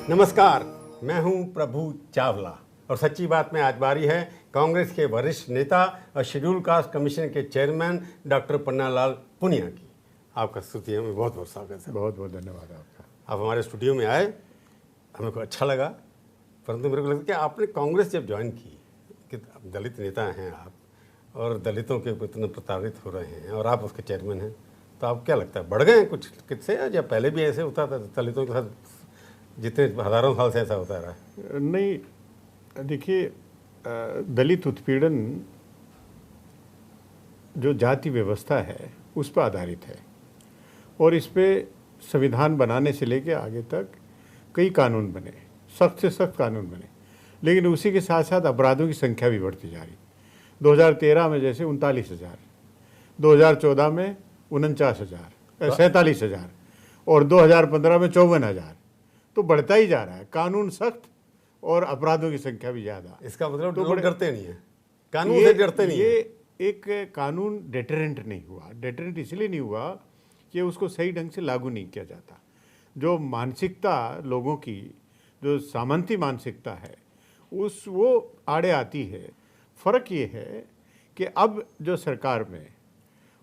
नमस्कार, मैं हूं प्रभु चावला और सच्ची बात में आज बारी है कांग्रेस के वरिष्ठ नेता और शेड्यूल कास्ट कमीशन के चेयरमैन डॉक्टर पन्नालाल पुनिया की। आपका स्टूडियो में बहुत बहुत स्वागत है। बहुत बहुत धन्यवाद आपका। आप हमारे स्टूडियो में आए, हमें को अच्छा लगा, परंतु मेरे को लगता है कि आपने कांग्रेस जब ज्वाइन की, कि दलित नेता हैं आप और दलितों के इतने प्रताड़ित हो रहे हैं और आप उसके चेयरमैन हैं, तो आप क्या लगता है बढ़ गए हैं कुछ किससे, या पहले भी ऐसे होता था दलितों के साथ जितने हज़ारों साल से ऐसा होता रहा है? नहीं, देखिए, दलित उत्पीड़न जो जाति व्यवस्था है उस पर आधारित है और इस पे संविधान बनाने से लेके आगे तक कई कानून बने, सख्त से सख्त कानून बने, लेकिन उसी के साथ साथ अपराधों की संख्या भी बढ़ती जा रही। 2013 में जैसे 39,000, 2014 में 47,000 और 2015 में 54,000, तो बढ़ता ही जा रहा है। कानून सख्त और अपराधों की संख्या भी ज़्यादा। इसका मतलब तो लोग डरते नहीं है, कानून से डरते नहीं है। ये एक कानून डेटरेंट नहीं हुआ। डेटरेंट इसलिए नहीं हुआ कि उसको सही ढंग से लागू नहीं किया जाता। जो मानसिकता लोगों की, जो सामंती मानसिकता है, वो आड़े आती है। फ़र्क ये है कि अब जो सरकार में,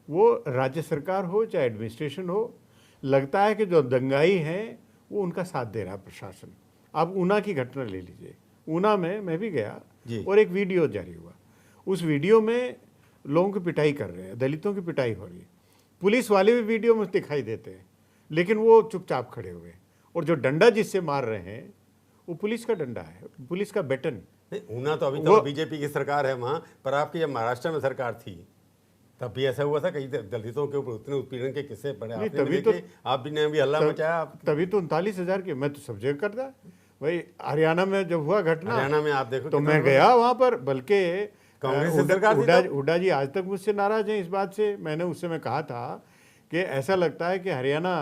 वो राज्य सरकार हो चाहे एडमिनिस्ट्रेशन हो, लगता है कि जो दंगाई हैं वो उनका साथ दे रहा है प्रशासन। आप ऊना की घटना ले लीजिए। ऊना में मैं भी गया और एक वीडियो जारी हुआ। उस वीडियो में लोगों की पिटाई कर रहे हैं, दलितों की पिटाई हो रही है। पुलिस वाले भी वीडियो में दिखाई देते हैं, लेकिन वो चुपचाप खड़े हुए। और जो डंडा जिससे मार रहे हैं वो पुलिस का डंडा है, पुलिस का बैटन। ऊना तो अभी तो बीजेपी की सरकार है वहाँ, पर आपकी जब महाराष्ट्र में सरकार थी तब भी ऐसा हुआ था, कई दलितों के ऊपर उतने उत्पीड़न के किस्से पड़े। तभी तो आप भी ने अभी हल्ला मचाया। तभी तो 39,000 के मैं तो सब जगह करता। भाई हरियाणा में जब हुआ घटना, हरियाणा में आप देखो तो मैं गया वहाँ पर। बल्कि कांग्रेस सरकार हुड्डा जी आज तक मुझसे नाराज हैं इस बात से। मैंने उस समय कहा था कि ऐसा लगता है कि हरियाणा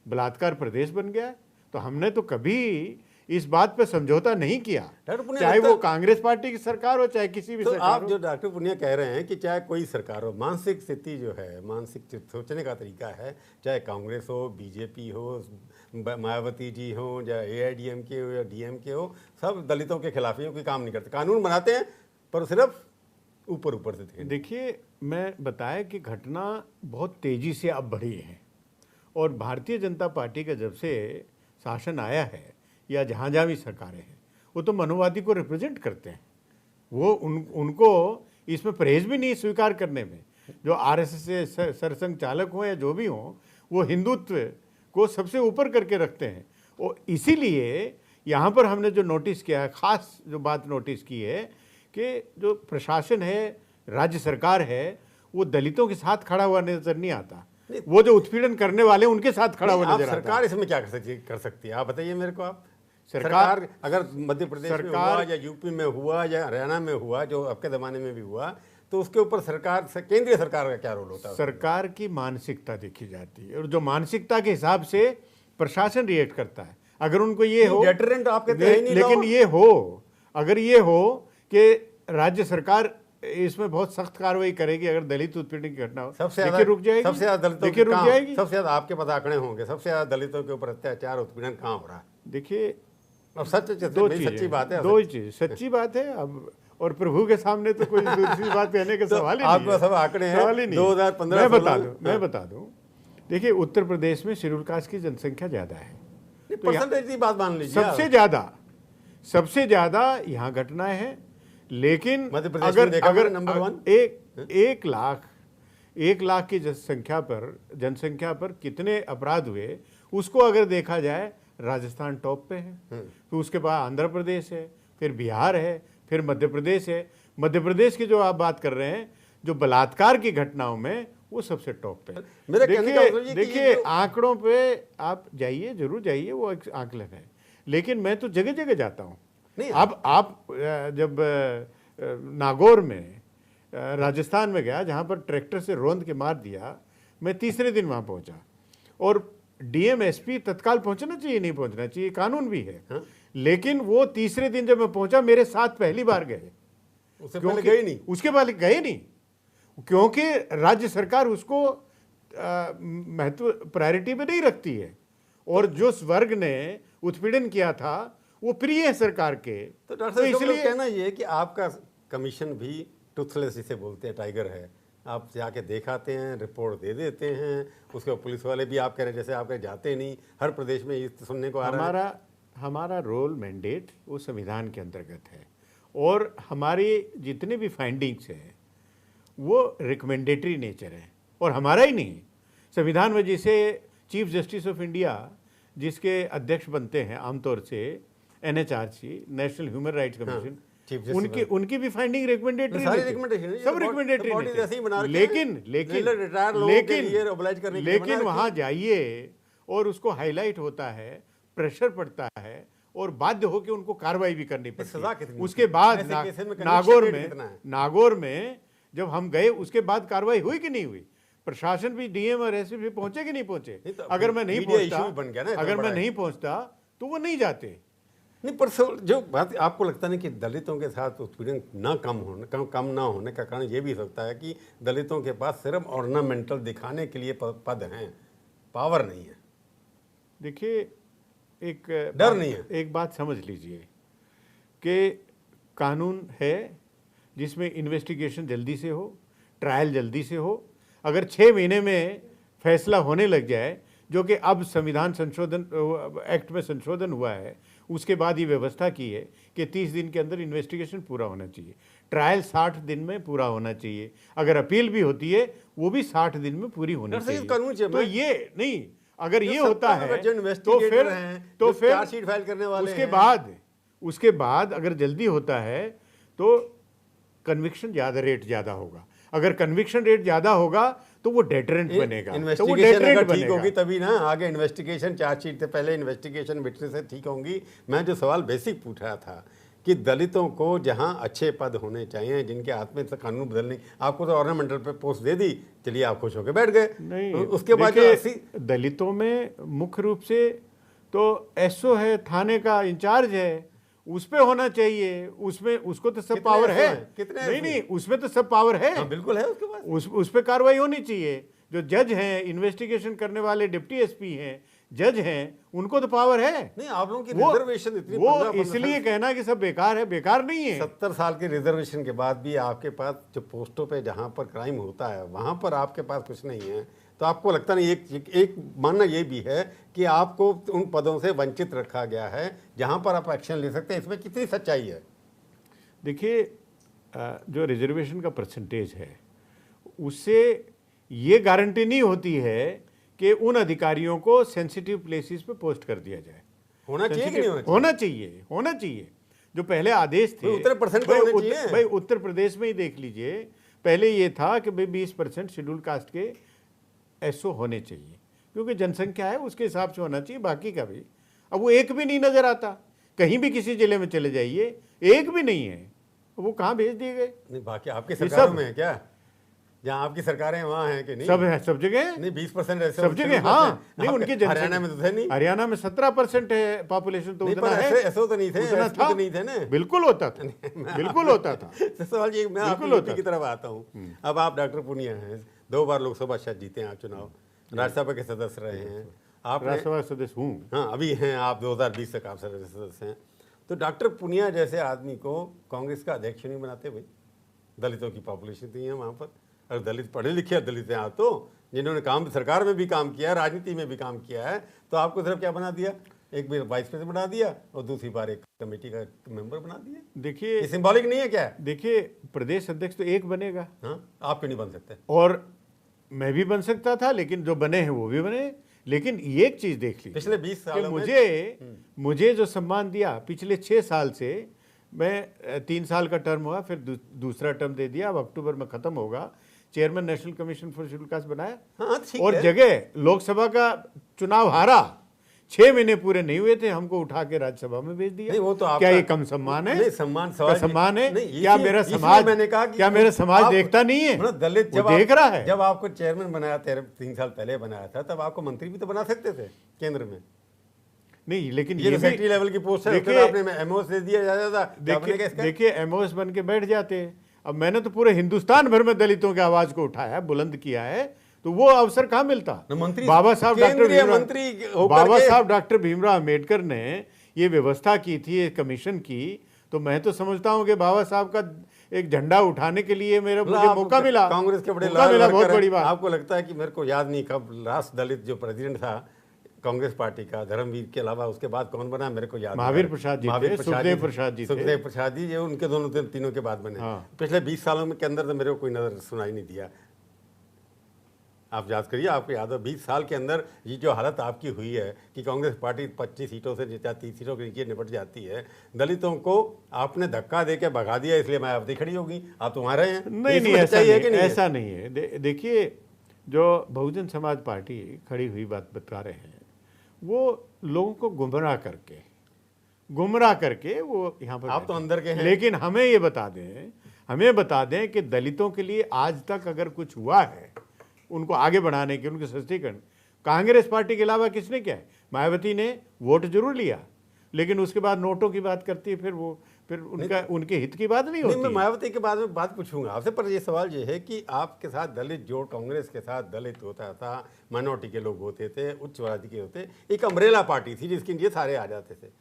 बलात्कार प्रदेश बन गया है। तो हमने तो कभी इस बात पे समझौता नहीं किया, चाहे वो कांग्रेस पार्टी की सरकार हो चाहे किसी भी तो सरकार आप हो। जो डॉक्टर पुनिया कह रहे हैं कि चाहे कोई सरकार हो, मानसिक स्थिति जो है, मानसिक सोचने का तरीका है, चाहे कांग्रेस हो, बीजेपी हो, मायावती जी हो, या AIDMK हो या DMK हो, सब दलितों के खिलाफ ही कोई काम नहीं करते। कानून बनाते हैं पर सिर्फ ऊपर ऊपर से। देखिए, मैं बताया कि घटना बहुत तेजी से अब बढ़ी है और भारतीय जनता पार्टी का जब से शासन आया है या जहाँ जहाँ भी सरकारें हैं, वो तो मनोवादी को रिप्रेजेंट करते हैं। वो उनको इसमें परहेज भी नहीं स्वीकार करने में। जो RSS से सरसंघ चालक हों या जो भी हों, वो हिंदुत्व को सबसे ऊपर करके रखते हैं। और इसीलिए यहाँ पर हमने जो नोटिस किया है, ख़ास जो बात नोटिस की है कि जो प्रशासन है, राज्य सरकार है, वो दलितों के साथ खड़ा हुआ नजर नहीं आता। वो जो उत्पीड़न करने वाले उनके साथ खड़ा हुआ नजर आता है। सरकार इसमें क्या कर सकती है? आप बताइए मेरे को। आप सरकार अगर मध्य प्रदेश में हुआ या यूपी में हुआ या हरियाणा में हुआ, जो आपके ज़माने में भी हुआ, तो उसके ऊपर सरकार, केंद्रीय सरकार का क्या रोल होता है? सरकार की मानसिकता देखी जाती है और जो मानसिकता के हिसाब से प्रशासन रिएक्ट करता है। अगर उनको ये हो, डेटरेंट आप कहते हैं नहीं, लेकिन ये हो, अगर ये हो कि राज्य सरकार इसमें बहुत सख्त कार्रवाई करेगी अगर दलित उत्पीड़न की घटना हो, सबसे ज्यादा रुक जाएगी। सबसे ज्यादा दलितों रुक जाएगी। सबसे ज्यादा आपके पास आंकड़े होंगे, सबसे ज्यादा दलितों के ऊपर अत्याचार उत्पीड़न कहाँ हो रहा है? देखिए, अब सच्ची बात है, दो चीज सच्ची बात है। अब और प्रभु के सामने तो कोई दूसरी बात कहने का सवाल ही नहीं है। आपके सब आंकड़े हैं 2015। मैं बता दूं, देखिए, उत्तर प्रदेश में शेड्यूल कास्ट की जनसंख्या ज्यादा है, परसेंटेज की बात मान लीजिए, सबसे ज्यादा यहाँ घटनाएं हैं। लेकिन मध्य प्रदेश अगर नंबर 1 1 लाख की जनसंख्या पर कितने अपराध हुए, उसको अगर देखा जाए, राजस्थान टॉप पे है। तो उसके बाद आंध्र प्रदेश है, फिर बिहार है, फिर मध्य प्रदेश है। मध्य प्रदेश की जो आप बात कर रहे हैं, जो बलात्कार की घटनाओं में, वो सबसे टॉप पे। देखिए, आंकड़ों पे आप जाइए, जरूर जाइए, वो एक आंकलन है। लेकिन मैं तो जगह जगह जाता हूँ। अब आप जब नागौर में राजस्थान में गया, जहाँ पर ट्रैक्टर से रौंद के मार दिया, मैं तीसरे दिन वहाँ पहुँचा। और DM SP तत्काल पहुँचना चाहिए, नहीं पहुँचना चाहिए, कानून भी है। लेकिन वो तीसरे दिन जब मैं पहुँचा, मेरे साथ पहली बार गए, उसके बाद गए नहीं, क्योंकि राज्य सरकार उसको महत्व प्रायोरिटी में नहीं रखती है। और जो वर्ग ने उत्पीड़न किया था वो प्रिय है सरकार के। तो डॉक्टर साहब इसलिए इसलिए कहना ये है कि आपका कमीशन भी टूथलेस जिसे बोलते हैं, टाइगर है। आप जाके दिखाते हैं, रिपोर्ट दे देते हैं, उसके बाद पुलिस वाले भी आप कह रहे हैं जैसे आप कह जाते नहीं, हर प्रदेश में ये सुनने को आ रहा है। हमारा रोल मैंडेट वो संविधान के अंतर्गत है और हमारी जितने भी फाइंडिंग्स हैं वो रिकमेंडेटरी नेचर है और हमारा ही नहीं, संविधान में जिसे चीफ जस्टिस ऑफ इंडिया जिसके अध्यक्ष बनते हैं आमतौर से NHRC, national human rights commission, उनकी भी फाइंडिंग रिकमेंडेटरी, सब रिकमेंडेटरी, लेकिन वहां जाइए और उसको हाईलाइट होता है, प्रेशर पड़ता है और बाध्य होकर उनको कार्रवाई भी करनी पड़ती है। उसके बाद नागौर में जब हम गए उसके बाद कार्रवाई हुई कि नहीं हुई? प्रशासन भी, डीएम और एसपी पहुंचे कि नहीं पहुंचे? अगर मैं नहीं पहुंचता तो वो नहीं जाते। नहीं, पर जो बात आपको लगता नहीं कि दलितों के साथ उत्पीड़न कम ना होने का कारण ये भी हो सकता है कि दलितों के पास सिर्फ ऑर्नामेंटल दिखाने के लिए पद हैं, पावर नहीं है। देखिए, एक डर नहीं है। एक बात समझ लीजिए कि कानून है जिसमें इन्वेस्टिगेशन जल्दी से हो, ट्रायल जल्दी से हो। अगर 6 महीने में फैसला होने लग जाए, जो कि अब संविधान संशोधन एक्ट में संशोधन हुआ है, उसके बाद ये व्यवस्था की है कि 30 दिन के अंदर इन्वेस्टिगेशन पूरा होना चाहिए, ट्रायल 60 दिन में पूरा होना चाहिए, अगर अपील भी होती है वो भी 60 दिन में पूरी होनी चाहिए। तो ये नहीं, अगर ये होता है तो फिर चार्जशीट फाइल करने वाले उसके बाद अगर जल्दी होता है तो कन्विक्शन रेट ज़्यादा होगा। अगर कन्विक्शन रेट ज़्यादा होगा तो वो डेटरेंट बनेगा। इन्वेस्टिगेशन अगर ठीक होगी तभी ना आगे इन्वेस्टिगेशन, चार्जशीट से पहले इन्वेस्टिगेशन विटनेस से ठीक होंगी। मैं जो सवाल बेसिक पूछा था कि दलितों को जहां अच्छे पद होने चाहिए, जिनके हाथ में कानून बदलने, आपको तो ऑर्नामेंटल पे पोस्ट दे दी, चलिए आप खुश होकर बैठ गए। नहीं, उसके बाद दलितों में मुख्य रूप से तो एसओ है, थाने का इंचार्ज है, उस पे होना चाहिए, उसमें उसको तो सब पावर है। नहीं, उसमें तो सब पावर है। हाँ, बिल्कुल है उसके पास। उस पे कार्रवाई होनी चाहिए। जो जज हैं, इन्वेस्टिगेशन करने वाले डिप्टी एसपी हैं, जज हैं, उनको तो पावर है। नहीं, आप लोगों की रिजर्वेशन इतनी, वो इसलिए कहना कि सब बेकार है, बेकार नहीं है। 70 साल के रिजर्वेशन के बाद भी आपके पास जो पोस्टों पे जहाँ पर क्राइम होता है वहाँ पर आपके पास कुछ नहीं है, तो आपको लगता नहीं, एक मानना ये भी है कि आपको उन पदों से वंचित रखा गया है जहाँ पर आप एक्शन ले सकते हैं। इसमें कितनी सच्चाई है? देखिए, जो रिजर्वेशन का परसेंटेज है उससे ये गारंटी नहीं होती है कि उन अधिकारियों को सेंसिटिव प्लेसेस पे पोस्ट कर दिया जाए। होना चाहिए कि नहीं होना चाहिए। जो पहले आदेश थे, भाई उत्तर प्रदेश में ही देख लीजिए, पहले ये था कि भाई 20% शेड्यूल कास्ट के एसओ होने चाहिए, क्योंकि जनसंख्या है उसके हिसाब से होना चाहिए, बाकी का भी। अब वो एक भी नहीं नजर आता, कहीं भी किसी जिले में चले जाइए एक भी नहीं है, वो कहाँ भेज दिए गए? नहीं, बाकी आपकी सरकारों में है क्या? जहाँ आपकी सरकारें वहाँ हैं कि नहीं? सब है, सब जगह नहीं, 20% ऐसे सब जगह। हाँ, नहीं, उनकी हरियाणा में तो थे नहीं। हरियाणा में 17% है पॉपुलेशन, तो उतना है। ऐसे तो नहीं थे, उतना था, तो नहीं थे ना। बिल्कुल होता था, बिल्कुल होता था। सवाल ये, मैं आपकी यूपी की तरफ आता हूँ। अब आप डॉक्टर पूनिया हैं, 2 बार लोकसभा शायद जीते हैं आप चुनाव, राज्यसभा के सदस्य रहे हैं आप, राज्यसभा सदस्य हूँ। हाँ, अभी हैं आप, 2020 तक आप सदस्य हैं। तो डॉक्टर पूनिया जैसे आदमी को कांग्रेस का अध्यक्ष नहीं बनाते भाई? दलितों की पॉपुलेशन थी है वहाँ पर, और दलित पढ़े लिखे दलित हैं आप, तो जिन्होंने काम सरकार में भी काम किया है, राजनीति में भी काम किया है, तो आपको सिर्फ क्या बना दिया? एक बार वाइस प्रेसिडेंट बना दिया और दूसरी बार एक कमेटी का मेंबर बना दिया। देखिए, ये सिंबॉलिक नहीं है क्या? देखिए, प्रदेश अध्यक्ष तो एक बनेगा। हाँ, आप क्यों नहीं बन सकते? और मैं भी बन सकता था, लेकिन जो बने हैं वो भी बने। लेकिन एक चीज देख ली, पिछले 20 सालों में मुझे जो सम्मान दिया पिछले 6 साल से, मैं 3 साल का टर्म हुआ, फिर दूसरा टर्म दे दिया, अब अक्टूबर में खत्म होगा, chairman national commission for schedule caste बनाया। हाँ, और जगह लोकसभा का चुनाव हारा, 6 महीने पूरे नहीं हुए थे, हमको उठा के राज्यसभा में भेज दिया। नहीं, वो तो क्या ये कम सम्मान है? नहीं, सम्मान है। क्या मेरा समाज देखता नहीं है? दलित जब देख रहा है। जब आपको चेयरमैन बनाया 3 साल पहले बनाया था, तब आपको मंत्री भी तो बना सकते थे केंद्र में। नहीं, लेकिन ये सेक्रेटरी लेवल की पोस्ट है, फिर आपने एमओएस दे दिया जाता था। देखिए, एमओएस बन के बैठ जाते। अब मैंने तो पूरे हिंदुस्तान भर में दलितों की आवाज को उठाया, बुलंद किया है, तो वो अवसर कहाँ मिलता? मंत्री, बाबा साहब केंद्रीय मंत्री होकर बाबा के- साहब डॉक्टर भीमराव अंबेडकर ने ये व्यवस्था की थी, ये कमीशन की, तो मैं तो समझता हूँ कि बाबा साहब का एक झंडा उठाने के लिए मुझे आप मौका मिला, कांग्रेस के बड़े मौका लाल मिला, वर्कर बहुत हैं। बड़ी बात। आपको लगता है कि मेरे को याद नहीं कब लास्ट दलित जो प्रेसिडेंट था कांग्रेस पार्टी का, धर्मवीर के अलावा उसके बाद कौन बना मेरे को याद नहीं। महावीर प्रसाद जी थे, सुखदेव प्रसाद जी थे। सुखदेव प्रसाद जी, ये उनके दोनों तीनों के बाद बने। हाँ। पिछले 20 सालों में के अंदर तो मेरे को कोई नजर सुनाई नहीं दिया। आप याद करिए, आपको याद हो 20 साल के अंदर ये जो हालत आपकी हुई है कि कांग्रेस पार्टी 25 सीटों से 30 सीटों के नीचे निपट जाती है, दलितों को आपने धक्का दे के भगा दिया, इसलिए मायावती खड़ी होगी। आप तुम्हारे हैं नहीं नहीं, ऐसा नहीं है। देखिए, जो बहुजन समाज पार्टी खड़ी हुई बात बता रहे हैं, वो लोगों को गुमराह करके वो यहाँ पर आप तो अंदर के हैं। लेकिन हमें बता दें कि दलितों के लिए आज तक अगर कुछ हुआ है उनको आगे बढ़ाने के, उनके सशक्तिकरण, कांग्रेस पार्टी के अलावा किसने किया है? मायावती ने वोट जरूर लिया, लेकिन उसके बाद नोटों की बात करती है, फिर उनके हित की बात नहीं होती। मैं मायावती के बाद में बात पूछूंगा आपसे, पर ये सवाल ये है कि आपके साथ दलित जोड़, कांग्रेस के साथ दलित होता था, माइनॉरिटी के लोग होते थे, उच्चवादी के होते, एक अम्ब्रेला पार्टी थी जिसके नीचे सारे आ जाते थे।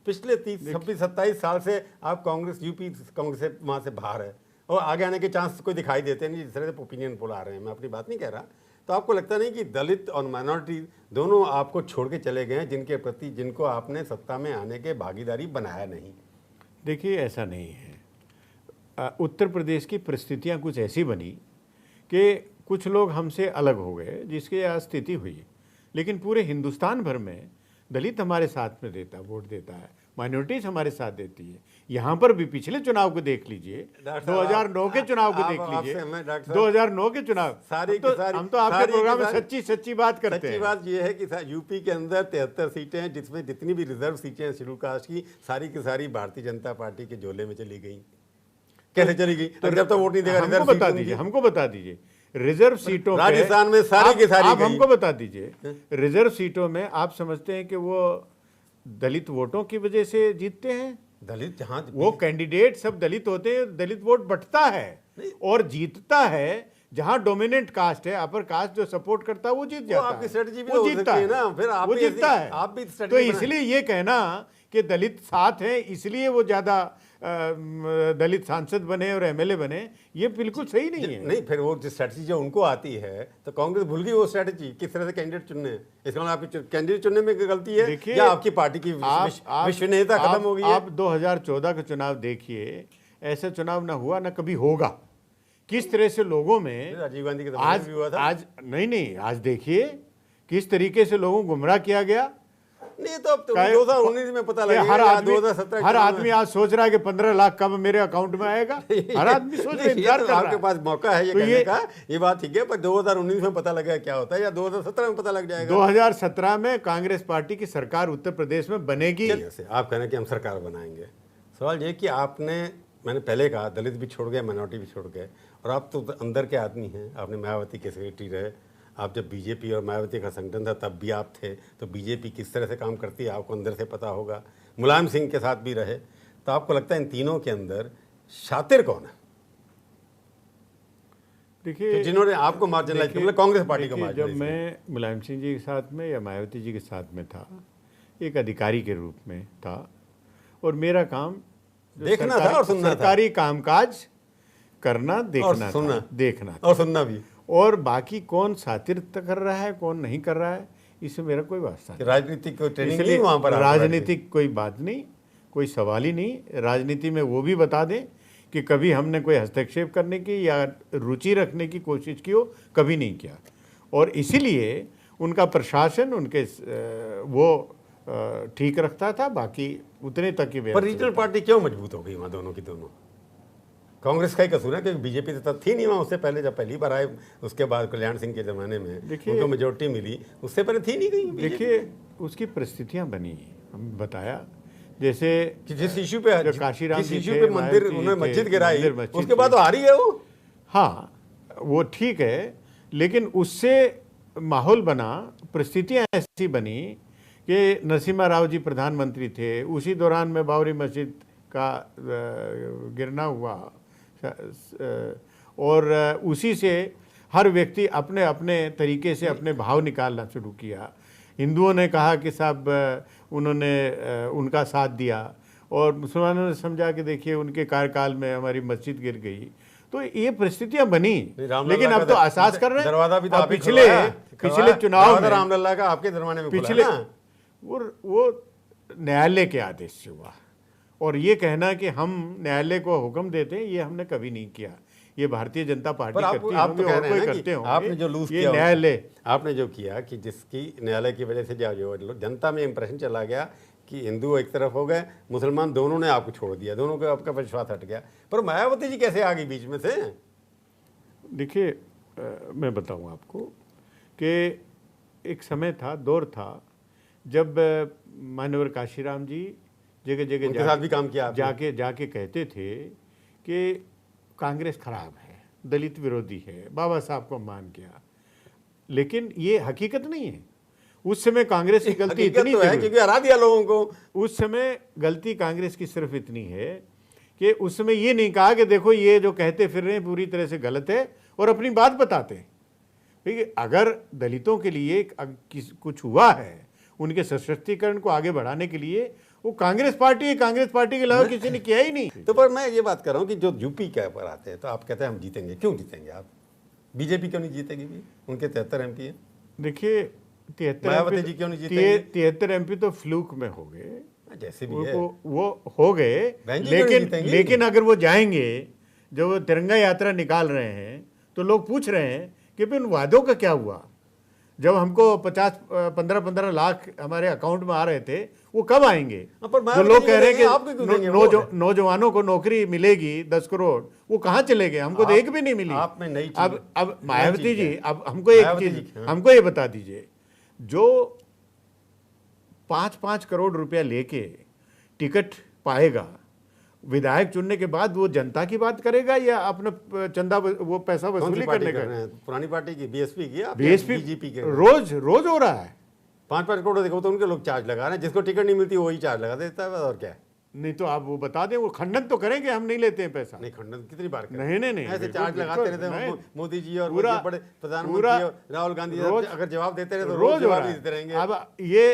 पिछले 26-27 साल से आप कांग्रेस, यूपी कांग्रेस से वहाँ से बाहर है और आगे आने के चांस कोई दिखाई देते नहीं, जिस तरह से ओपिनियन पोल आ रहे हैं। मैं अपनी बात नहीं कह रहा। तो आपको लगता नहीं कि दलित और माइनॉरिटी दोनों आपको छोड़ के चले गए हैं, जिनके प्रति जिनको आपने सत्ता में आने के भागीदारी बनाया नहीं? देखिए, ऐसा नहीं है। उत्तर प्रदेश की परिस्थितियां कुछ ऐसी बनी कि कुछ लोग हमसे अलग हो गए, जिसकी आज स्थिति हुई। लेकिन पूरे हिंदुस्तान भर में दलित हमारे साथ में वोट देता है, माइनॉरिटीज हमारे साथ देती है। यहाँ पर भी पिछले चुनाव को देख लीजिए, 2009 के चुनाव को देख लीजिए, 2009 के चुनाव। हम तो आपके प्रोग्राम में सच्ची बात करते हैं। सच्ची बात यह है कि यूपी के अंदर 73 सीटें हैं, जिसमें जितनी भी रिजर्व सीटें हैं शेड्यूल कास्ट की, सारी की सारी भारतीय जनता पार्टी के झोले में चली गई। कैसे चली गई? जब तक वोट नहीं देगा, हमको बता दीजिए रिजर्व सीटों पे, राजस्थान में सारी की सारी आप हमको बता दीजिए, रिजर्व सीटों में आप समझते हैं कि वो दलित वोटों की वजह से जीतते हैं? दलित जहां वो कैंडिडेट सब दलित होते हैं, दलित वोट बंटता है और जीतता है। जहां डोमिनेंट कास्ट है, अपर कास्ट जो सपोर्ट करता है, वो जीत जाता है। आपकी स्ट्रेटजी भी वो हो जीतता सकती है ना, फिर आप वो जीतता है। आप भी तो इसलिए ये कहना कि दलित साथ हैं इसलिए वो ज्यादा दलित सांसद बने और एमएलए बने, ये बिल्कुल सही नहीं है। नहीं, फिर वो जो स्ट्रेटजी जो उनको आती है, तो कांग्रेस भूल गई वो स्ट्रेटजी, किस तरह से कैंडिडेट चुनने हैं। इसका मतलब आपकी कैंडिडेट चुनने में गलती है या आपकी पार्टी की विश्वसनीयता खत्म हो गई है? आप 2014 का चुनाव देखिए, ऐसा चुनाव ना हुआ ना कभी होगा। किस तरह से लोगों में राजीव गांधी के ज़माने में भी हुआ था। आज देखिए किस तरीके से लोगों को गुमराह किया गया। नहीं तो अब 2019 में पता लगेगा, हर आदमी आज सोच रहा है कि 15 लाख कब मेरे अकाउंट में आएगा। हर आदमी सोच रहा है, इंतजार कर रहा है। आपके पास मौका है ये कहने का, ये बात ठीक है, पर 2019 में पता लगेगा क्या होता है, या 2017 में पता लग जाएगा? 2017 में कांग्रेस पार्टी की सरकार उत्तर प्रदेश में बनेगी। आप कहना कि हम सरकार बनाएंगे। सवाल ये कि आपने, मैंने पहले कहा, दलित भी छोड़ गए, माइनॉरिटी भी छोड़ गए, और आप तो अंदर के आदमी हैं। आपने मायावती के सेक्रेटरी रहे, आप जब बीजेपी और मायावती का संगठन था तब भी आप थे, तो बीजेपी किस तरह से काम करती है आपको अंदर से पता होगा। मुलायम सिंह के साथ भी रहे, तो आपको लगता है इन तीनों के अंदर शातिर कौन है? देखिए, तो जिन्होंने आपको मार्जिनलाइज किया, मतलब कांग्रेस पार्टी को मार्जिनलाइज जब मैं मुलायम सिंह जी के साथ में या मायावती जी के साथ में था, एक अधिकारी के रूप में था, और मेरा काम देखना था और सुनना था, सरकारी कामकाज करना, देखना था, देखना और सुनना भी। और बाकी कौन सातिरता कर रहा है, कौन नहीं कर रहा है, इससे मेरा कोई वास्ता नहीं। राजनीतिक कोई ट्रेनिंग नहीं वहाँ पर? राजनीतिक कोई बात नहीं, कोई सवाल ही नहीं। राजनीति में वो भी बता दें कि कभी हमने कोई हस्तक्षेप करने की या रुचि रखने की कोशिश की हो, कभी नहीं किया। और इसीलिए उनका प्रशासन उनके वो ठीक रखता था, बाकी उतने तक ही। पर रीजनल पार्टी क्यों मजबूत हो गई वहाँ दोनों की दोनों? कांग्रेस का ही कसूर है, क्योंकि बीजेपी तो तब थी नहीं वहाँ उससे पहले। जब पहली बार आए उसके बाद कल्याण सिंह के ज़माने में उनको मेजोरिटी मिली, उससे पहले थी नहीं कहीं। देखिए, उसकी परिस्थितियाँ बनी, हम बताया, जैसे जिस इशू पे काशीराम जिस इशू पे मंदिर उन्होंने मस्जिद गिराई, उसके बाद तो हारी है वो। हाँ, वो ठीक है, लेकिन उससे माहौल बना, परिस्थितियाँ ऐसी बनी कि नरसिम्हा राव जी प्रधानमंत्री थे, उसी दौरान में बाबरी मस्जिद का गिरना हुआ, और उसी से हर व्यक्ति अपने अपने तरीके से अपने भाव निकालना शुरू किया। हिंदुओं ने कहा कि साहब उन्होंने उनका साथ दिया, और मुसलमानों ने समझा कि देखिए उनके कार्यकाल में हमारी मस्जिद गिर गई। तो ये परिस्थितियां बनी, लेकिन अब तो एहसास कर रहे हैं। दरवाजा भी तो आप ही पिछले चुनाव में रामलला का आपके दरवाजे में पिछले खुला ना। वो न्यायालय के आदेश से हुआ, और ये कहना कि हम न्यायालय को हुक्म देते हैं, ये हमने कभी नहीं किया। ये भारतीय जनता पार्टी पर करती आप तो होंगे कह और रहे कोई हैं करते कि होंगे। आपने जो लूज ये किया, न्यायालय आपने जो किया कि जिसकी न्यायालय की वजह से जो जनता में इंप्रेशन चला गया कि हिंदू एक तरफ हो गए, मुसलमान दोनों ने आपको छोड़ दिया, दोनों का आपका विश्वास हट गया। पर मायावती जी कैसे आ गई बीच में से? देखिए, मैं बताऊं आपको कि एक समय था, दौर था, जब मानवर काशीराम जी जगह जगह उनके साथ भी काम किया आपने। जाके कहते थे कि कांग्रेस खराब है, दलित विरोधी है, बाबा साहब को मान किया। लेकिन ये हकीकत नहीं है। उस समय कांग्रेस की गलती इतनी तो है क्योंकि हरा दिया लोगों को। उस समय गलती कांग्रेस की सिर्फ इतनी है कि उस समय ये नहीं कहा कि देखो ये जो कहते फिर रहे हैं पूरी तरह से गलत है, और अपनी बात बताते हैं। देखिए, अगर दलितों के लिए कुछ हुआ है, उनके सशक्तिकरण को आगे बढ़ाने के लिए, वो कांग्रेस पार्टी है। कांग्रेस पार्टी के अलावा किसी ने किया ही नहीं। तो पर मैं ये बात कर रहा हूँ कि जो यूपी के पर आते हैं तो आप कहते हैं हम जीतेंगे। क्यों जीतेंगे आप? बीजेपी क्यों नहीं जीतेगी भी? उनके 73 MP है। देखिए, 73 MP तो फ्लूक में हो गए, जैसे भी है वो हो गए। लेकिन अगर वो जाएंगे, जो वो तिरंगा यात्रा निकाल रहे हैं, तो लोग पूछ रहे हैं कि उन वादों का क्या हुआ? जब हमको 15 लाख हमारे अकाउंट में आ रहे थे, वो कब आएंगे? जो लोग कह रहे हैं कि नौजवानों को नौकरी मिलेगी 10 करोड़, वो कहाँ चले गए? हमको तो एक भी नहीं मिली। अब मायावती जी, अब हमको एक चीज हमको ये बता दीजिए, जो 5-5 करोड़ रुपया लेके टिकट पाएगा, विधायक चुनने के बाद वो जनता की बात करेगा या अपना चंदा वो पैसा वसूली करने का? पुरानी पार्टी की, बीएसपी की, बीजेपी के रोज हो रहा है। 5-5 करोड़ देखो तो उनके लोग चार्ज लगा रहे हैं। जिसको टिकट नहीं मिलती वही चार्ज लगा देता है, और क्या है? नहीं तो आप वो बता दें, वो खंडन तो करेंगे हम नहीं लेते हैं पैसा। नहीं, खंडन कितनी बार करें? नहीं ऐसे चार्ज लगाते रहते हैं मोदी जी और बड़े प्रधानमंत्री राहुल गांधी अगर जवाब देते रहे तो रोज जवाब देते रहेंगे। अब ये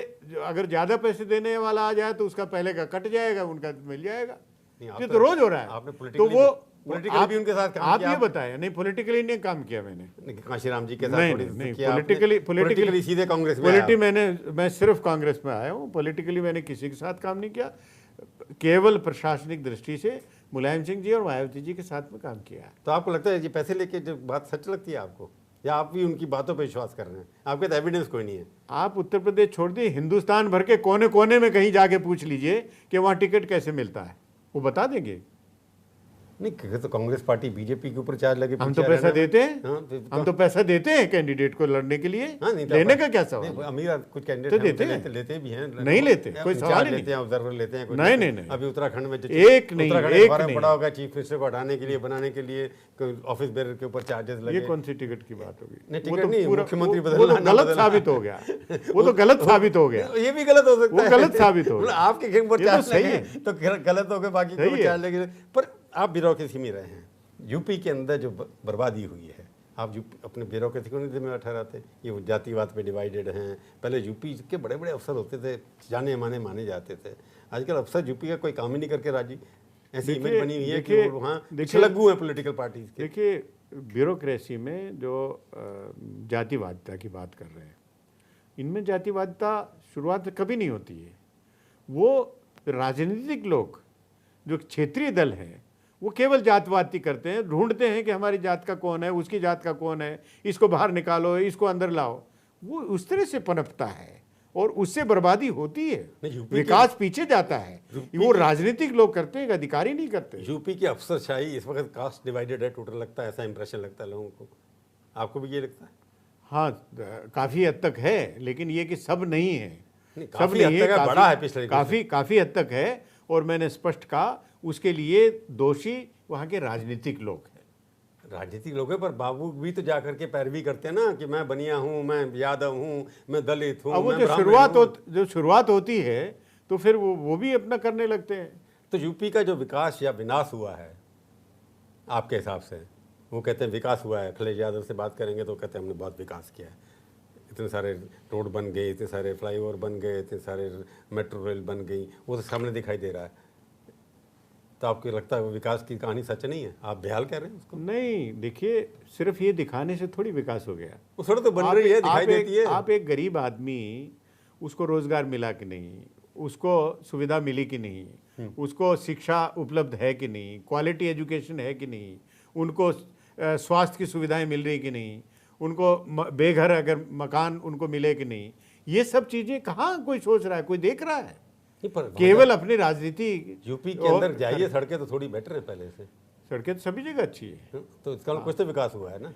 अगर ज्यादा पैसे देने वाला आ जाए तो उसका पहले का कट जाएगा, उनका मिल जाएगा। ये तो रोज हो रहा है। आपने तो वो पॉलिटिकली भी उनके साथ काम आप ये बताया? नहीं, पॉलिटिकली नहीं काम किया मैंने। काशीराम जी के साथ पॉलिटिकली सीधे कांग्रेस में मैं सिर्फ कांग्रेस में आया हूँ। पॉलिटिकली मैंने किसी के साथ काम नहीं किया, केवल प्रशासनिक दृष्टि से मुलायम सिंह जी और मायावती जी के साथ में काम किया। तो आपको लगता है ये पैसे लेके जो बात सच लगती है आपको, या आप भी उनकी बातों पर विश्वास कर रहे हैं? आपके तो एविडेंस कोई नहीं है। आप उत्तर प्रदेश छोड़ दिए, हिंदुस्तान भर के कोने कोने में कहीं जाके पूछ लीजिए कि वहाँ टिकट कैसे मिलता है, वो बता देंगे। नहीं, तो कांग्रेस पार्टी बीजेपी के ऊपर चार्ज लगे। हम तो पैसा देते हैं। हम तो पैसा देते हैं कैंडिडेट को लड़ने के लिए। लेने का क्या सवाल? अमीर कुछ कैंडिडेट लेते भी हैं। नहीं लेते, कोई सवाल नहीं। लेते हैं, ऑब्जर्वर लेते हैं। नहीं। अभी उत्तराखंड में एक नहीं पड़ा होगा चीफ मिनिस्टर को हटाने के लिए, बनाने के लिए ऑफिस बेरर के ऊपर चार्जेस लगे। ये कौन सी टिकट की बात होगी? टिकट नहीं, मुख्यमंत्री गलत साबित हो गया। वो तो गलत साबित हो गया। ये भी गलत हो सकता है, गलत साबित हो गया। आपके ऊपर चार्ज लगे तो गलत हो गए, बाकी को चार्ज लगे। पर आप ब्यूरोक्रेसी में रहे हैं। यूपी के अंदर जो बर्बादी हुई है, आप अपने ब्यूरोक्रेसी को नहीं जिम्मेदार ठहराते? ये जातिवाद पे डिवाइडेड हैं। पहले यूपी के बड़े बड़े अफसर होते थे, जाने माने जाते थे। आजकल अफसर यूपी का कोई काम ही नहीं करके राजी। ऐसी इमेज बनी हुई है कि वहाँ छलगू है पॉलिटिकल पार्टीज के। देखिए, ब्यूरोक्रेसी में जो जातिवादिता की बात कर रहे हैं, इनमें जातिवादिता शुरुआत कभी नहीं होती है। वो राजनीतिक लोग, जो क्षेत्रीय दल हैं, वो केवल जातवादी करते हैं, ढूंढते हैं कि हमारी जात का कौन है, उसकी जात का कौन है, इसको बाहर निकालो, इसको अंदर लाओ। वो उस तरह से पनपता है और उससे बर्बादी होती है, विकास पीछे जाता है। वो राजनीतिक लोग करते हैं, अधिकारी नहीं करते। यूपी की अफसरशाही इस वक्त कास्ट डिवाइडेड है टोटल, लगता है, ऐसा इंप्रेशन लगता है लोगों को। आपको भी ये लगता है? हाँ, काफी हद तक है, लेकिन ये कि सब नहीं है। सब नहीं है, बड़ा है पिछले काफी हद तक है। और मैंने स्पष्ट कहा, उसके लिए दोषी वहाँ के राजनीतिक लोग हैं। राजनीतिक लोग हैं, पर बाबू भी तो जाकर के पैरवी करते हैं ना कि मैं बनिया हूँ, मैं यादव हूँ, मैं दलित हूँ। वो जो शुरुआत होती है तो फिर वो भी अपना करने लगते हैं। तो यूपी का जो विकास या विनाश हुआ है आपके हिसाब से, वो कहते हैं विकास हुआ है, अखिलेश यादव से बात करेंगे तो कहते हैं हमने बहुत विकास किया है, इतने सारे रोड बन गए, इतने सारे फ्लाईओवर बन गए, इतने सारे मेट्रो रेल बन गई, वो तो सामने दिखाई दे रहा है। तो आपको लगता है वो विकास की कहानी सच नहीं है? आप बेहाल कह रहे हैं उसको? नहीं, देखिए, सिर्फ ये दिखाने से थोड़ी विकास हो गया। वो सड़क तो बन रही है, दिखाई देती है। आप एक गरीब आदमी, उसको रोजगार मिला कि नहीं, उसको सुविधा मिली कि नहीं, उसको शिक्षा उपलब्ध है कि नहीं, क्वालिटी एजुकेशन है कि नहीं, उनको स्वास्थ्य की सुविधाएं मिल रही कि नहीं, उनको बेघर अगर मकान उनको मिले कि नहीं, ये सब चीजें कहाँ कोई सोच रहा है, कोई देख रहा है? केवल अपनी राजनीति। यूपी के अंदर जाइए, सड़कें तो थोड़ी बेटर है पहले से। सड़कें तो सभी जगह अच्छी है, तो इसका कुछ तो विकास हुआ है ना।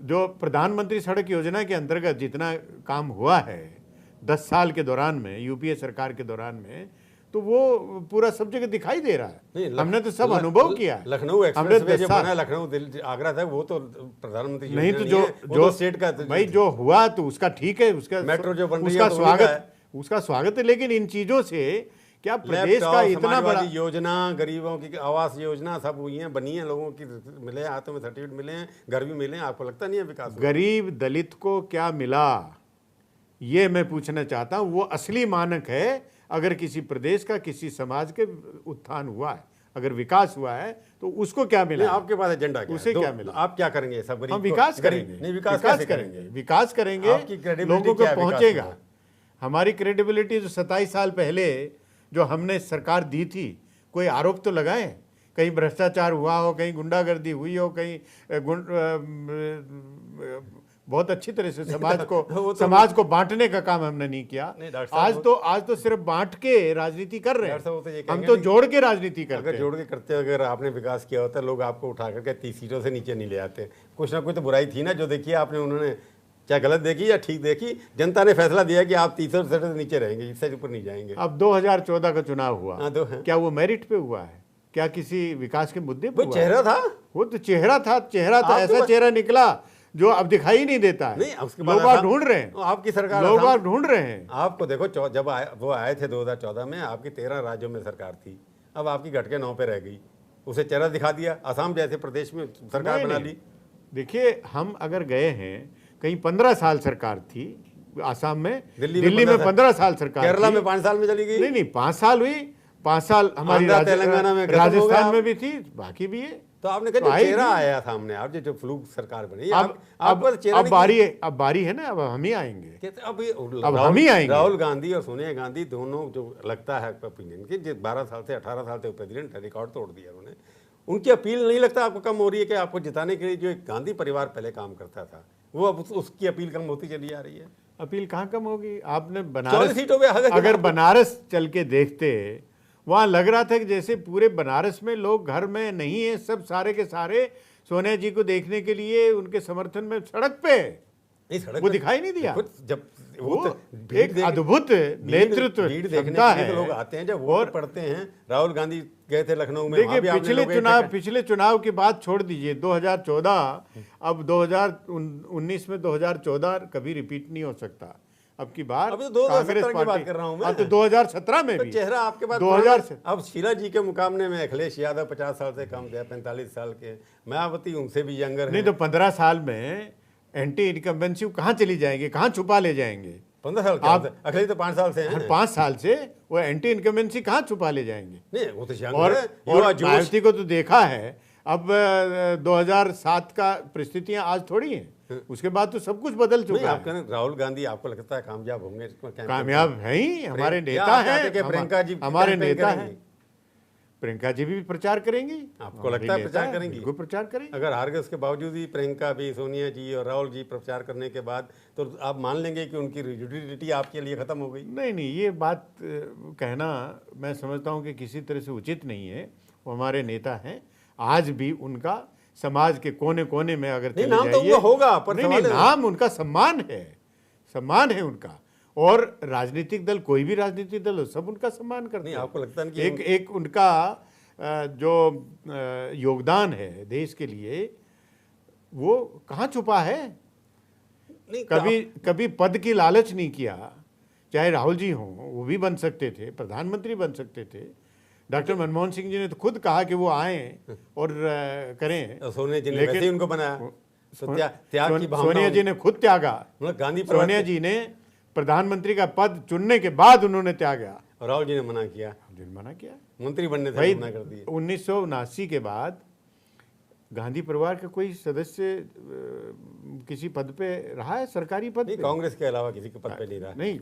जो प्रधानमंत्री सड़क योजना के अंतर्गत जितना काम हुआ है 10 साल के दौरान में, यूपीए सरकार के दौरान में, तो वो पूरा सब जगह दिखाई दे रहा है। हमने तो सब अनुभव किया है। लखनऊ एक्सप्रेसवे जो बना, लखनऊ दिल्ली आगरा था, वो तो प्रधानमंत्री नहीं, तो जो स्टेट का भाई जो हुआ तो उसका ठीक है, उसका मेट्रो जो बन रही है उसका स्वागत है। लेकिन इन चीजों से क्या प्रदेश का इतना बड़ा योजना, गरीबों की आवास योजना सब हुई है, बनी है, लोगों की मिले, हाथों में सर्टिफिकेट मिले हैं, घर भी मिले हैं। आपको लगता नहीं है विकास? गरीब दलित को क्या मिला, ये मैं पूछना चाहता हूं। वो असली मानक है। अगर किसी प्रदेश का, किसी समाज के उत्थान हुआ है, अगर विकास हुआ है, तो उसको क्या मिला? आपके पास एजेंडा क्या उसे है? क्या मिला? आप क्या करेंगे? सब हम विकास करेंगे। नहीं, विकास करेंगे, विकास करेंगे, लोगों को पहुंचेगा। हमारी क्रेडिबिलिटी जो 27 साल पहले जो हमने सरकार दी थी, कोई आरोप तो लगाए, कहीं भ्रष्टाचार हुआ हो, कहीं गुंडागर्दी हुई हो, कहीं बहुत अच्छी तरह से समाज को बांटने का काम हमने नहीं किया। आज तो सिर्फ बांट के राजनीति कर रहे हैं। हम तो जोड़ के राजनीति करते हैं। अगर जोड़ के करते, अगर आपने विकास किया होता, लोग आपको उठा करके 30 सीटों से नीचे नहीं ले आते। कुछ ना कुछ तो बुराई थी ना, जो देखिए आपने, उन्होंने क्या गलत देखी या ठीक देखी, जनता ने फैसला दिया कि आप 30 सीटों से नीचे रहेंगे, इससे ऊपर नहीं जाएंगे। अब 2014 का चुनाव हुआ, क्या वो मेरिट पे हुआ है? क्या किसी विकास के मुद्दे पे हुआ? चेहरा था, वो तो चेहरा था, ऐसा चेहरा निकला जो अब दिखाई नहीं देता है। नहीं, उसके बाद लोग ढूंढ रहे हैं, आपकी सरकार, लोग ढूंढ रहे हैं। आपको देखो, जब वो आए थे 2014 में, आपकी 13 राज्यों में सरकार थी, अब आपकी घट के 9 पे रह गई। उसे चेहरा दिखा दिया, असम जैसे प्रदेश में सरकार बना ली। देखिए, हम अगर गए हैं कहीं 15 साल सरकार थी आसाम में, दिल्ली में 15 साल सरकार, केरला में 5 साल में चली गई। नहीं, 5 साल हुई, 5 साल हमारी तेलंगाना में, राजस्थान में भी थी, बाकी भी है। तो आपने कहा चेहरा आया सामने, आप जो फ्लूक सरकार बनी, अब बारी है ना, अब हम ही आएंगे। अब हम ही आएंगे। राहुल गांधी और सोनिया गांधी दोनों, जो लगता है ओपिनियन की, 12 साल से 18 साल से प्रेसिडेंट, रिकॉर्ड तोड़ दिया उन्होंने। उनकी अपील नहीं लगता आपको कम हो रही है? कि आपको जिताने के लिए जो गांधी परिवार पहले काम करता था, वो अब उसकी अपील कम होती चली आ रही है? अपील कहाँ कम होगी? आपने बनारस सीटों पे अगर बनारस चल के देखते, वहां लग रहा था कि जैसे पूरे बनारस में लोग घर में नहीं है, सब सारे के सारे सोनिया जी को देखने के लिए उनके समर्थन में सड़क पे। वो दिखाई नहीं दिया। जब वो एक अद्भुत नेतृत्व क्षमता है, लोग आते हैं जब वोट पढ़ते हैं। राहुल गांधी गए थे लखनऊ में, देखिए पिछले चुनाव की बात छोड़ दीजिए, 2014, अब 2019 में 2014 कभी रिपीट नहीं हो सकता। अब की बार अभी तो 2017 की बात कर रहा हूं मैं। तो 2017 में भी चेहरा आपके पास 2000 से। अब शीला जी के मुकाबले में अखिलेश यादव 50 साल से कम थे, 45 साल के, मायावती उनसे भी यंगर है। नहीं तो 15 साल में एंटी इनकम्बेंसी कहाँ चली जाएंगे, कहाँ छुपा ले जाएंगे? 15 साल के अखिलेश तो 5 साल से हैं। 5 साल से वो एंटी इनकम्बेंसी कहाँ छुपा ले जाएंगे? नहीं, वो तो और मायावती को तो देखा है। अब 2007 का परिस्थितियां आज थोड़ी हैं, उसके बाद तो सब कुछ बदल चुका है। राहुल गांधी आपको लगता है कामयाब होंगे? कामयाब है ही, हमारे नेता हैं, प्रियंका जी हमारे नेता हैं। प्रियंका जी भी प्रचार करेंगी। आपको लगता है प्रचार करेंगी? बिल्कुल प्रचार करेंगी। अगर हार गए उसके बावजूद भी प्रियंका भी, सोनिया जी और राहुल जी प्रचार करने के बाद, तो आप मान लेंगे कि उनकी यूटिलिटी आपके लिए खत्म हो गई? नहीं, ये बात कहना मैं समझता हूँ कि किसी तरह से उचित नहीं है। वो हमारे नेता हैं, आज भी उनका समाज के कोने कोने में अगर चले नाम तो होगा, पर नहीं, नाम उनका सम्मान है उनका। और राजनीतिक दल, कोई भी राजनीतिक दल हो, सब उनका सम्मान करते हैं। आपको लगता है कि एक उनका जो योगदान है देश के लिए, वो कहाँ छुपा है? कभी पद की लालच नहीं किया। चाहे राहुल जी हों, वो भी बन सकते थे, प्रधानमंत्री बन सकते थे, डॉक्टर मनमोहन सिंह जी ने तो खुद कहा कि वो आए और करें, और सोनिया जी ने वैसे ही उनको बनाया, तो त्याग की भावना। सोनिया जी ने खुद त्यागा, मतलब गांधी परिवार सोनिया जी ने प्रधानमंत्री का पद चुनने के बाद उन्होंने त्यागा, और राहुल जी ने मना किया, मना किया, मंत्री बनने से भाई मना कर दिए। 1979 के बाद गांधी परिवार का कोई सदस्य किसी पद पे रहा है, सरकारी पद नहीं, पे? कांग्रेस के अलावा किसी के पद पे नहीं रहा। नहीं,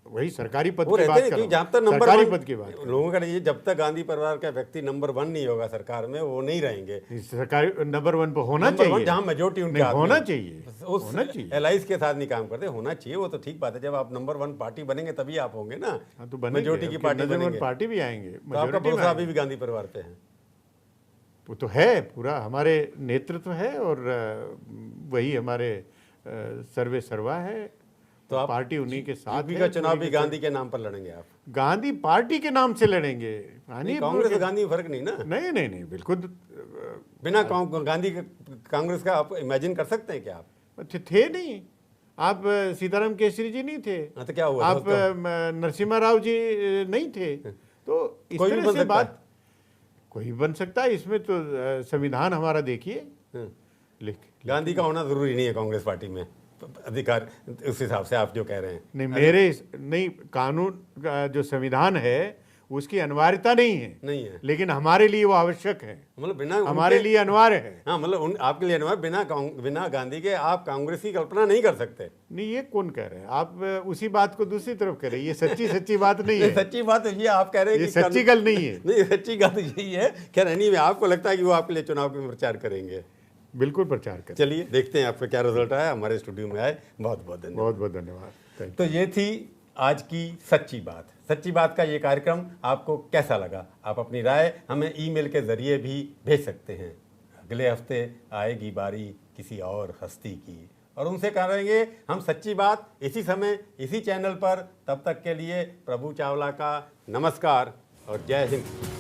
वही सरकारी पद वो की रहते बात नहीं, कर क्योंकि रहा जब तक हूं, नंबर सरकारी वन पद की बात कर रहा लोगों का ये, जब तक गांधी परिवार का व्यक्ति नंबर 1 नहीं होगा सरकार में, वो नहीं रहेंगे। हूं। सरकारी नंबर 1 पे होना नंबर 1 चाहिए, जहां मेजोरिटी उनके नहीं, हाथ में होना है। चाहिए, उस होना चाहिए। एलाइज के साथ नहीं काम करते, होना चाहिए, वो तो ठीक बात है। जब आप नंबर 1 पार्टी बनेंगे तभी आप होंगे ना, हाँ, तो बनेंगे, मेजोरिटी की पार्टी नंबर वन बनेंगे। पार्टी भी आएंगे, तो आपका majority में भरोसा अभी आएंगे। भी गांधी परिवार पे है? वो तो है, पूरा हमारे नेतृत्व है और वही हमारे सर्वे सर्वा है, तो आप पार्टी उन्हीं के साथ यूपी है, का चुनाव भी उन्हीं के गांधी के नाम पर लड़ेंगे आप? गांधी पार्टी के नाम से लड़ेंगे। नहीं, कांग्रेस और गांधी में फर्क नहीं ना। नहीं नहीं नहीं, बिल्कुल बिना गांधी कांग्रेस का आप इमेजिन कर सकते हैं क्या आप? अच्छे थे नहीं आप, सीताराम केसरी जी नहीं थे, हाँ, तो क्या हुआ? आप नरसिम्हा राव जी नहीं थे, तो इस कोई भी तरह बन से सकता बात, कोई बन सकता है। इसमें तो संविधान हमारा देखिए, लिख गांधी का होना जरूरी नहीं है कांग्रेस पार्टी में अधिकार, उस हिसाब से आप जो कह रहे हैं। नहीं, नहीं, कानून का जो संविधान है उसकी अनिवार्यता नहीं है, लेकिन हमारे लिए वो आवश्यक है, मतलब बिना हमारे लिए अनिवार्य है। हाँ, मतलब आपके लिए अनिवार्य, बिना गांधी के आप कांग्रेस की कल्पना नहीं कर सकते। नहीं, ये कौन कह रहे हैं? आप उसी बात को दूसरी तरफ कह रहे हैं, ये सच्ची बात नहीं है। सच्ची बात ये आप कह रहे हैं ये कि सच्ची गल नहीं है। नहीं, सच्ची बात यही है। खैर नहीं, आपको लगता है कि वो आपके लिए चुनाव में प्रचार करेंगे? बिल्कुल प्रचार करें। चलिए देखते हैं आपका क्या रिजल्ट आया। हमारे स्टूडियो में आए, बहुत बहुत धन्यवाद। बहुत बहुत धन्यवाद। तो ये थी आज की सच्ची बात। सच्ची बात का ये कार्यक्रम आपको कैसा लगा? आप अपनी राय हमें ईमेल के जरिए भी भेज सकते हैं। अगले हफ्ते आएगी बारी किसी और हस्ती की, और उनसे करेंगे हम सच्ची बात इसी समय इसी चैनल पर। तब तक के लिए प्रभु चावला का नमस्कार और जय हिंद।